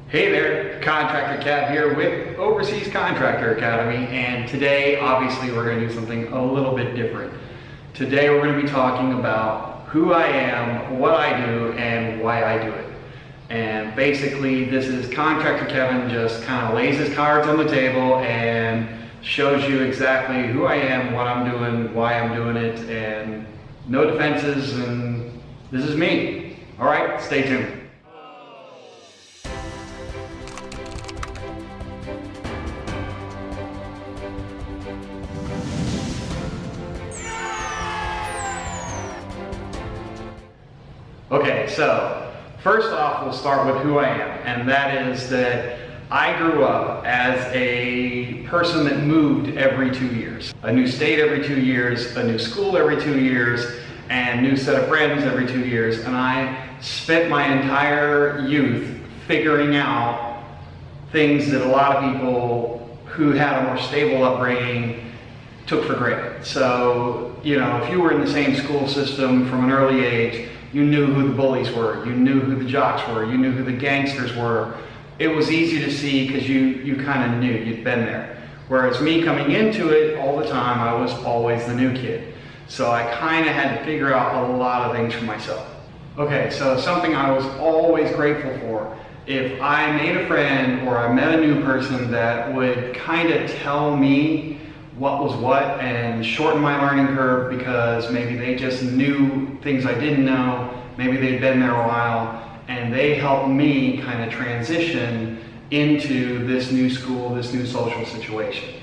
Hey there, Contractor Kev here with Overseas Contractor Academy, and today obviously we're going to do something a little bit different. Today we're going to be talking about who I am, what I do, and why I do it. And basically this is Contractor Kevin just kind of lays his cards on the table and shows you exactly who I am, what I'm doing, why I'm doing it, and no defenses, and this is me. All right, stay tuned. Okay, so first off, we'll start with who I am, and that is that I grew up as a person that moved every 2 years. A new state every 2 years, a new school every 2 years, and new set of friends every 2 years, and I spent my entire youth figuring out things that a lot of people who had a more stable upbringing took for granted. So, you know, if you were in the same school system from an early age, you knew who the bullies were, you knew who the jocks were, you knew who the gangsters were. It was easy to see because you kind of knew, you'd been there. Whereas me coming into it all the time, I was always the new kid. So I kind of had to figure out a lot of things for myself. Okay, so something I was always grateful for, if I made a friend or I met a new person that would kind of tell me what was what and shorten my learning curve because maybe they just knew things I didn't know, maybe they'd been there a while, and they helped me kind of transition into this new school, this new social situation.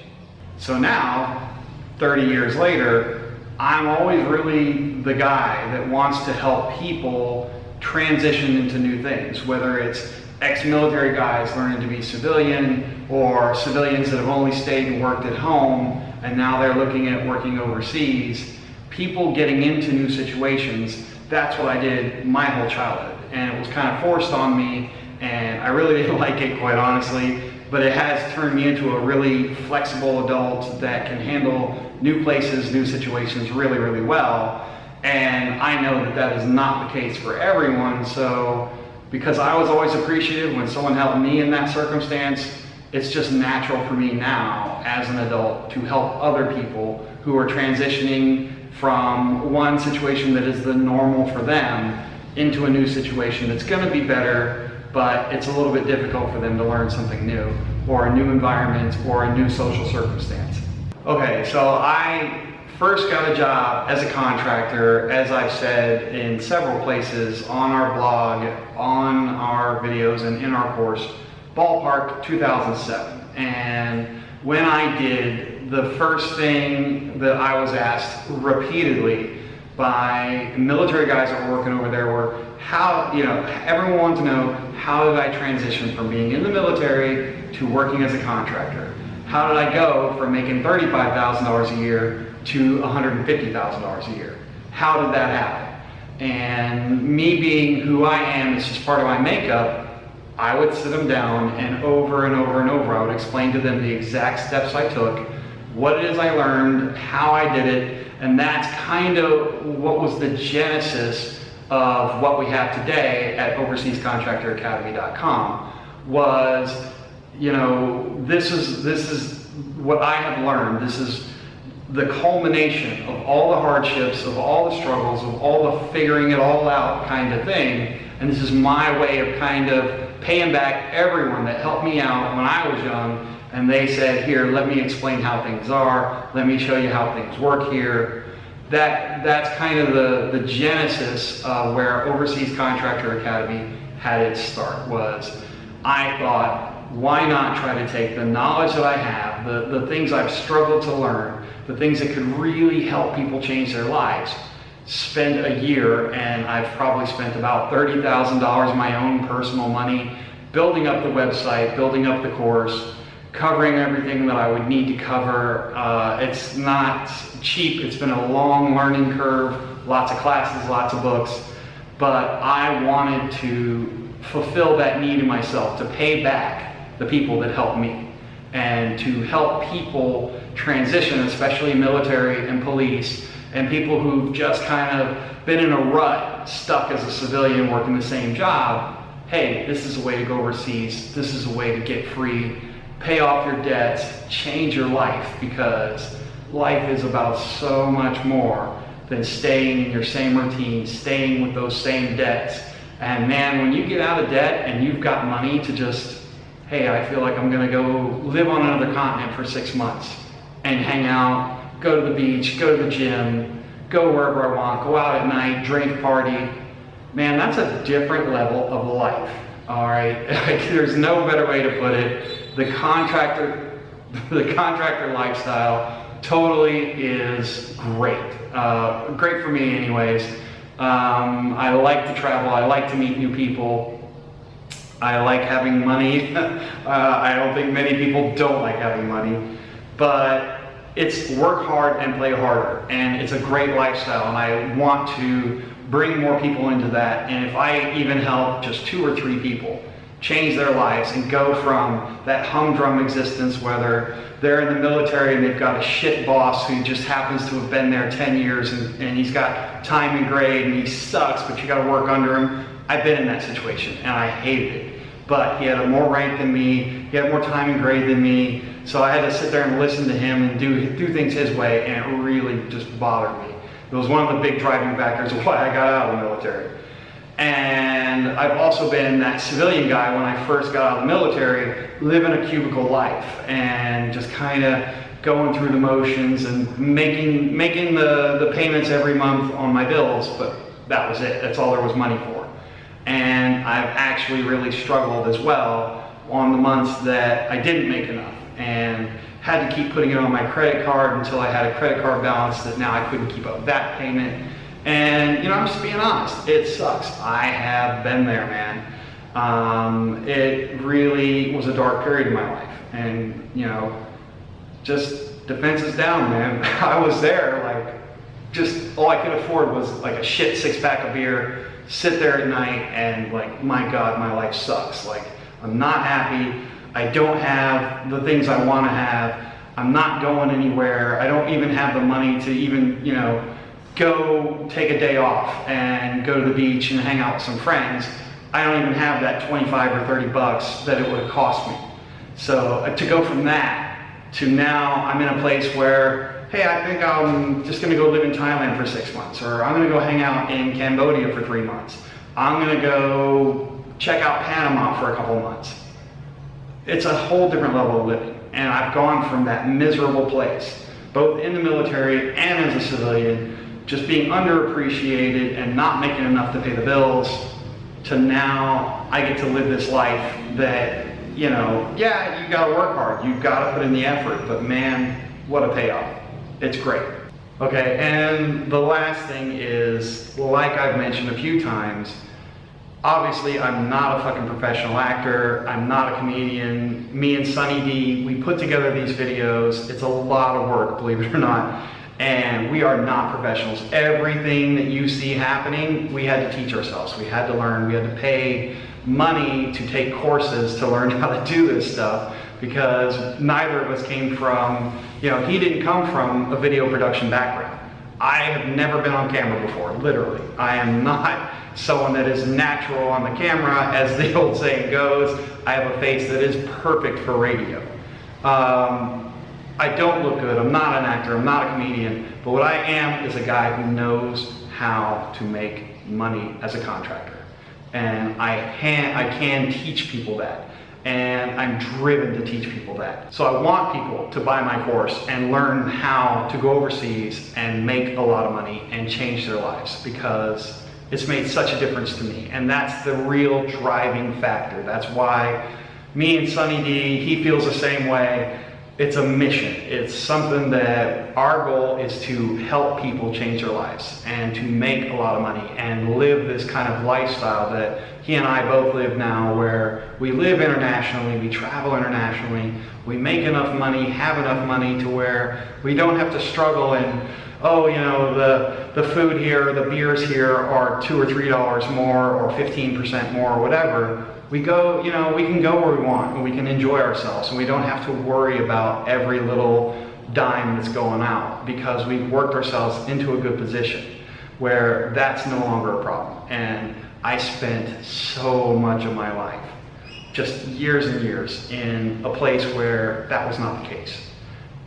So now, 30 years later, I'm always really the guy that wants to help people transition into new things, whether it's ex-military guys learning to be civilian or civilians that have only stayed and worked at home and now they're looking at working overseas. People getting into new situations, that's what I did my whole childhood, and it was kind of forced on me, and I really didn't like it, quite honestly, but it has turned me into a really flexible adult that can handle new places, new situations really, really well. And I know that that is not the case for everyone, so because I was always appreciative when someone helped me in that circumstance, it's just natural for me now as an adult to help other people who are transitioning from one situation that is the normal for them into a new situation that's going to be better, but it's a little bit difficult for them to learn something new, or a new environment, or a new social circumstance. Okay, so I first got a job as a contractor, as I've said in several places, on our blog, on our videos, and in our course, ballpark 2007. And when I did, the first thing that I was asked repeatedly by military guys that were working over there were, everyone wanted to know, how did I transition from being in the military to working as a contractor? How did I go from making $35,000 a year to $150,000 a year? How did that happen? And me being who I am, it's just part of my makeup, I would sit them down and over and over and over, I would explain to them the exact steps I took, what it is I learned, how I did it, and that's kind of what was the genesis of what we have today at overseascontractoracademy.com was, this is what I have learned. This is the culmination of all the hardships, of all the struggles, of all the figuring it all out kind of thing. And this is my way of kind of paying back everyone that helped me out when I was young. And they said, here, let me explain how things are. Let me show you how things work here. That's kind of the genesis of where Overseas Contractor Academy had its start. Was I thought, why not try to take the knowledge that I have, the things I've struggled to learn, the things that could really help people change their lives, spend a year, and I've probably spent about $30,000 of my own personal money building up the website, building up the course, covering everything that I would need to cover. It's not cheap, it's been a long learning curve, lots of classes, lots of books, but I wanted to fulfill that need in myself, to pay back the people that helped me, and to help people transition, especially military and police, and people who've just kind of been in a rut, stuck as a civilian working the same job, hey, this is a way to go overseas, this is a way to get free, pay off your debts, change your life, because life is about so much more than staying in your same routine, staying with those same debts. And man, when you get out of debt and you've got money to just, hey, I feel like I'm gonna go live on another continent for 6 months and hang out, go to the beach, go to the gym, go wherever I want, go out at night, drink, party. Man, that's a different level of life, all right? There's no better way to put it. The contractor lifestyle totally is great. Great for me anyways. I like to travel, I like to meet new people. I like having money. I don't think many people don't like having money, but it's work hard and play harder, and it's a great lifestyle, and I want to bring more people into that. And if I even help just 2 or 3 people change their lives and go from that humdrum existence, whether they're in the military and they've got a shit boss who just happens to have been there 10 years and he's got time and grade and he sucks, but you got to work under him. I've been in that situation and I hated it. But he had a more rank than me, he had more time and grade than me, so I had to sit there and listen to him and do things his way, and it really just bothered me. It was one of the big driving factors of why I got out of the military. And I've also been that civilian guy when I first got out of the military, living a cubicle life and just kind of going through the motions and making the payments every month on my bills, but that was it. That's all there was money for. And I've actually really struggled as well on the months that I didn't make enough and had to keep putting it on my credit card until I had a credit card balance that now I couldn't keep up that payment. And you know, I'm just being honest, it sucks. I have been there, man. It really was a dark period in my life, and you know, just defenses down, man. I was there, like, just all I could afford was like a shit 6-pack of beer, sit there at night, and like, my God, my life sucks. Like, I'm not happy. I don't have the things I want to have. I'm not going anywhere. I don't even have the money to even, you know, go take a day off and go to the beach and hang out with some friends. I don't even have that 25 or 30 bucks that it would have cost me. So to go from that to now I'm in a place where, hey, I think I'm just gonna go live in Thailand for 6 months, or I'm gonna go hang out in Cambodia for 3 months. I'm gonna go check out Panama for a couple of months. It's a whole different level of living. And I've gone from that miserable place, both in the military and as a civilian, just being underappreciated and not making enough to pay the bills, to now I get to live this life that, you know, yeah, you gotta work hard, you gotta put in the effort, but man, what a payoff. It's great. Okay, and the last thing is, like I've mentioned a few times, obviously I'm not a fucking professional actor, I'm not a comedian. Me and Sunny D, we put together these videos. It's a lot of work, believe it or not. And we are not professionals. Everything that you see happening, we had to teach ourselves. We had to learn, we had to pay money to take courses to learn how to do this stuff, because neither of us came from, you know, he didn't come from a video production background. I have never been on camera before, literally. I am not someone that is natural on the camera, as the old saying goes. I have a face that is perfect for radio. I don't look good, I'm not an actor, I'm not a comedian, but what I am is a guy who knows how to make money as a contractor. And I can teach people that. And I'm driven to teach people that. So I want people to buy my course and learn how to go overseas and make a lot of money and change their lives, because it's made such a difference to me. And that's the real driving factor. That's why me and Sunny D, he feels the same way. It's a mission. It's something that our goal is to help people change their lives and to make a lot of money and live this kind of lifestyle that he and I both live now, where we live internationally, we travel internationally, we make enough money, have enough money to where we don't have to struggle and, oh, you know, the food here, the beers here are $2 or $3 more or 15% more or whatever. We go, you know, we can go where we want and we can enjoy ourselves, and we don't have to worry about every little dime that's going out, because we've worked ourselves into a good position where that's no longer a problem. And I spent so much of my life, just years and years, in a place where that was not the case.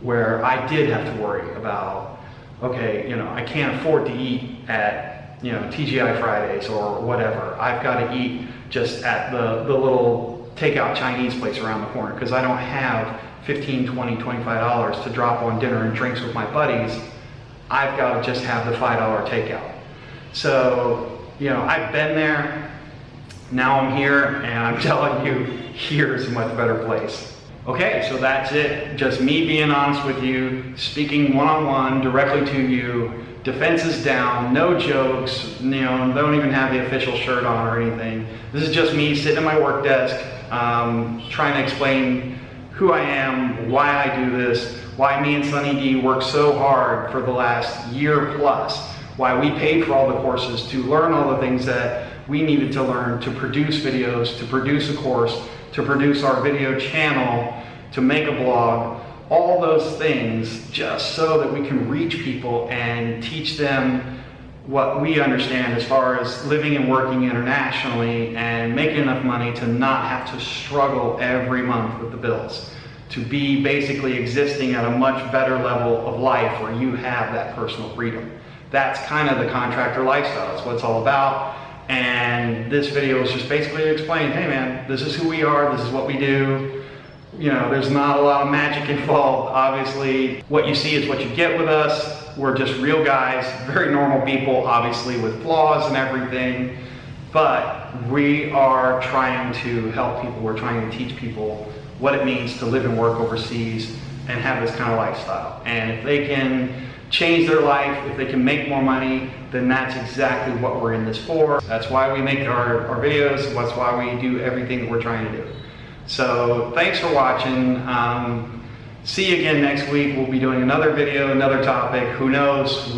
Where I did have to worry about, okay, I can't afford to eat at, TGI Fridays or whatever. I've got to eat just at the little takeout Chinese place around the corner because I don't have $15, $20, $25 to drop on dinner and drinks with my buddies. I've got to just have the $5 takeout. So, I've been there, now I'm here, and I'm telling you, here's a much better place. Okay, so that's it. Just me being honest with you, speaking one-on-one directly to you, defenses down, no jokes, don't even have the official shirt on or anything. This is just me sitting at my work desk, trying to explain who I am, why I do this, why me and Sunny D worked so hard for the last year plus, why we paid for all the courses to learn all the things that we needed to learn to produce videos, to produce a course, to produce our video channel, to make a blog, all those things just so that we can reach people and teach them what we understand as far as living and working internationally and making enough money to not have to struggle every month with the bills, to be basically existing at a much better level of life where you have that personal freedom. That's kind of the contractor lifestyle. That's what it's all about. And this video is just basically to explain, hey man, this is who we are, this is what we do. There's not a lot of magic involved. Obviously, what you see is what you get with us. We're just real guys, very normal people, obviously with flaws and everything. But we are trying to help people. We're trying to teach people what it means to live and work overseas and have this kind of lifestyle. And if they can change their life, if they can make more money, then that's exactly what we're in this for. That's why we make our videos. That's why we do everything that we're trying to do. So thanks for watching. See you again next week. We'll be doing another video, another topic. Who knows?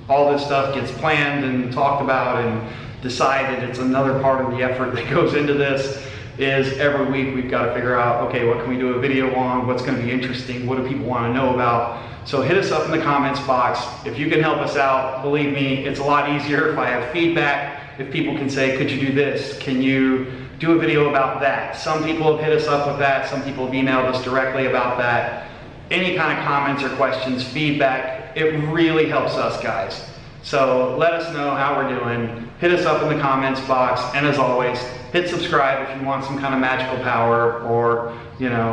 All this stuff gets planned and talked about and decided. It's another part of the effort that goes into this. Is every week we've got to figure out, okay, what can we do a video on? What's going to be interesting? What do people want to know about? So hit us up in the comments box. If you can help us out, believe me, it's a lot easier if I have feedback. If people can say, could you do this? Can you do a video about that? Some people have hit us up with that. Some people have emailed us directly about that. Any kind of comments or questions, feedback, it really helps us guys. So let us know how we're doing. Hit us up in the comments box. And as always, hit subscribe if you want some kind of magical power or,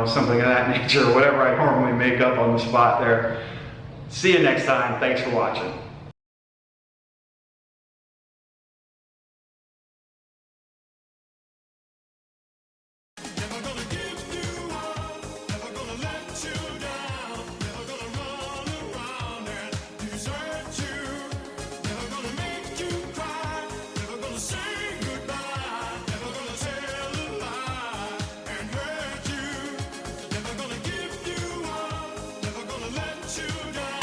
something of that nature, whatever I normally make up on the spot there. See you next time. Thanks for watching.